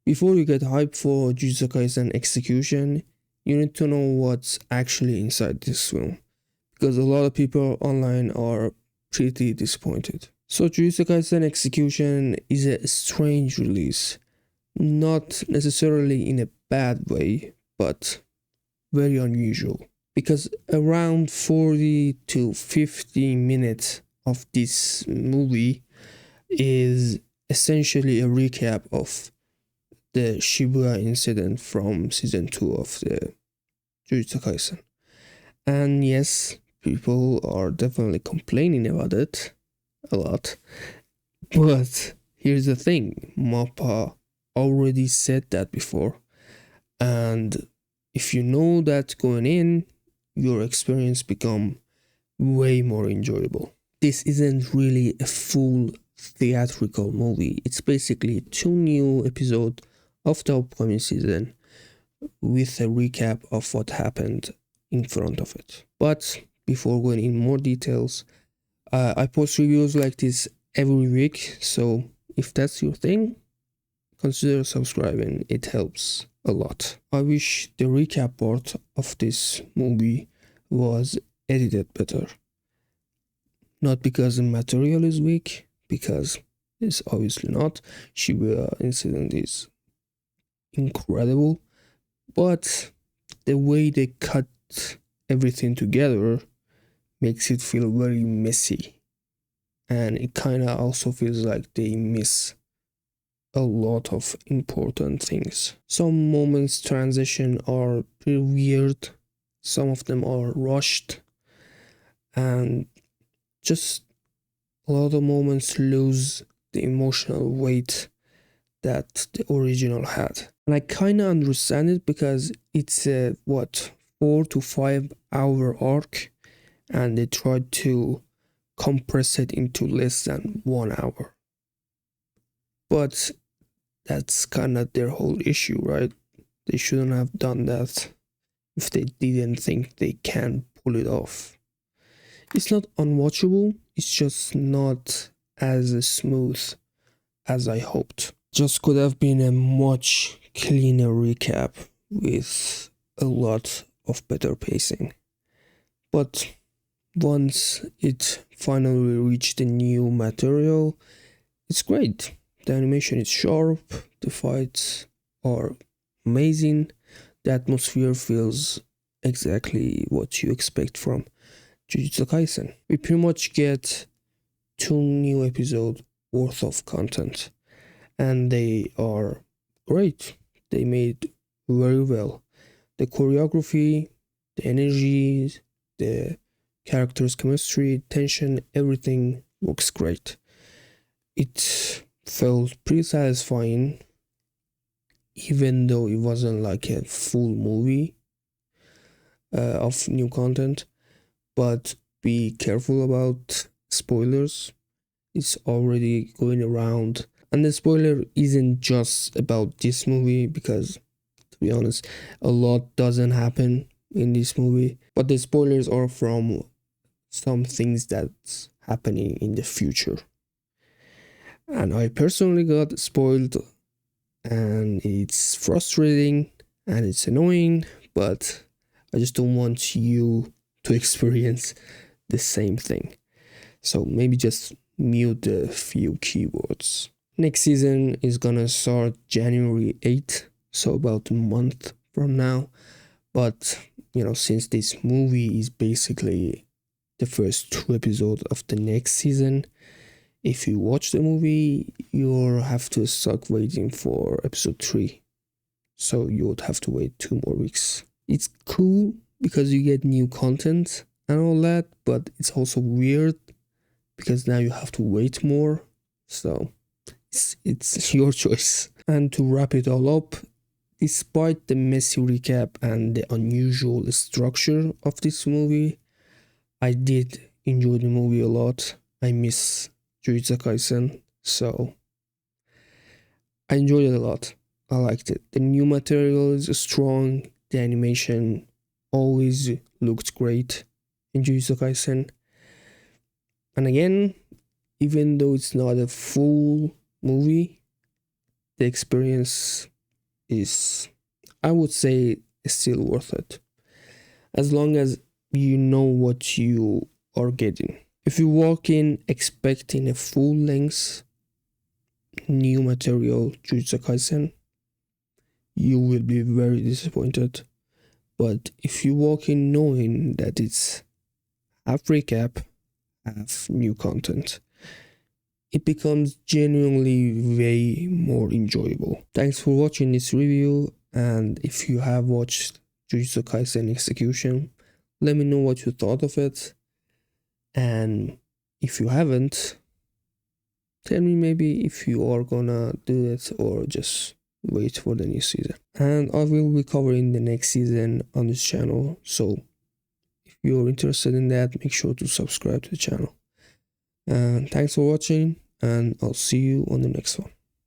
Before you get hyped for Jujutsu Kaisen execution, you need to know what's actually inside this film, because a lot of people online are pretty disappointed. So Jujutsu Kaisen execution is a strange release, not necessarily in a bad way, but very unusual. Because around 40 to 50 minutes of this movie is essentially a recap of the Shibuya incident from season 2 of the Jujutsu Kaisen. And yes, people are definitely complaining about it a lot. But here's the thing, Mappa already said that before. And if you know that going in, your experience become way more enjoyable. This isn't really a full theatrical movie. It's basically 2 new episodes of the upcoming season with a recap of what happened in front of it. But before going in more details, I post reviews like this every week, so if that's your thing, consider subscribing. It helps a lot. I wish the recap part of this movie was edited better. Not because the material is weak, because it's obviously not. Shibuya incident is incredible, but the way they cut everything together makes it feel very messy, and it kind of also feels like they miss a lot of important things. Some moments transition are pretty weird, some of them are rushed, and just a lot of moments lose the emotional weight that the original had. And I kind of understand it because it's a 4 to 5 hour arc, and they tried to compress it into less than 1 hour. But that's kind of their whole issue, right? They shouldn't have done that if they didn't think they can pull it off. It's not unwatchable, it's just not as smooth as I hoped. Just could have been a much cleaner recap with a lot of better pacing. But once it finally reached the new material, it's great. The animation is sharp, the fights are amazing, the atmosphere feels exactly what you expect from Jujutsu Kaisen. We pretty much get 2 new episodes worth of content, and they are great. They made very well. The choreography, the energy, the characters' chemistry, tension, everything looks great. It felt pretty satisfying, even though it wasn't like a full movie of new content. But be careful about spoilers. It's already going around, and the spoiler isn't just about this movie, because to be honest, a lot doesn't happen in this movie, but the spoilers are from some things that's happening in the future. And I personally got spoiled, and it's frustrating and it's annoying, but I just don't want you to experience the same thing. So maybe just mute a few keywords. Next season is gonna start January 8th, so about a month from now. But since this movie is basically the first 2 episodes of the next season, if you watch the movie, you'll have to start waiting for episode 3. So you would have to wait 2 more weeks. It's cool because you get new content and all that, but it's also weird because now you have to wait more. So it's your choice. And to wrap it all up, despite the messy recap and the unusual structure of this movie, I did enjoy the movie a lot. I miss Jujutsu Kaisen, so I enjoyed it a lot. I liked it. The new material is strong. The animation always looked great in Jujutsu Kaisen. And again, even though it's not a full movie, the experience is, I would say, still worth it, as long as you know what you are getting. If you walk in expecting a full length new material Jujutsu Kaisen, you will be very disappointed. But if you walk in knowing that it's half recap, half new content, it becomes genuinely way more enjoyable. Thanks for watching this review, and if you have watched Jujutsu Kaisen Execution, let me know what you thought of it. And if you haven't, tell me maybe if you are gonna do it or just wait for the new season. And I will be covering the next season on this channel, so if you're interested in that, make sure to subscribe to the channel. And thanks for watching, and I'll see you on the next one.